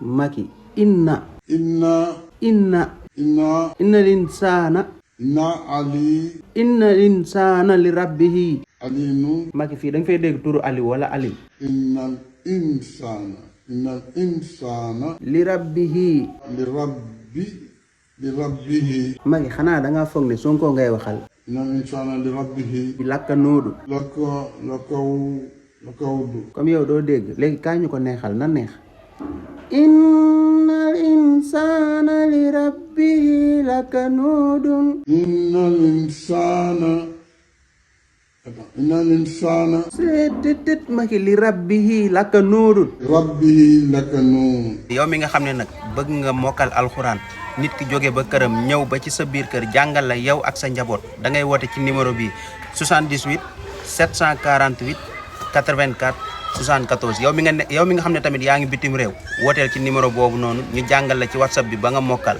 Maki inna linsana li rabbihi alinu Maki fii da nga fay dégg turu Ali wala Ali innal insana li rabbihi li rabbihi Maki xanaa da ngaa foog ne Sonko ngay waxal innal insana li rabbihi lakka noodu lakawdu comme yow doo dégg léegi kaa ñu ko neexal na neex innal insana li rabbihi lakanuudun innal insana seetit Maki li rabbihi lakanuudun yow mi nga xam ne nag bëgg nga mokkal alxuraan nit ki jóge ba këram ñëw ba ci sa biir kër jàngal la yow ak sa njaboot da ngay woote ci numéro bi 78 748 84 74 yow mi nga xam ne tamit yaa ngi bitim réew wooteel ci numéro boobu noonu ñu jàngal la ci WhatsApp bi ba nga mokkal.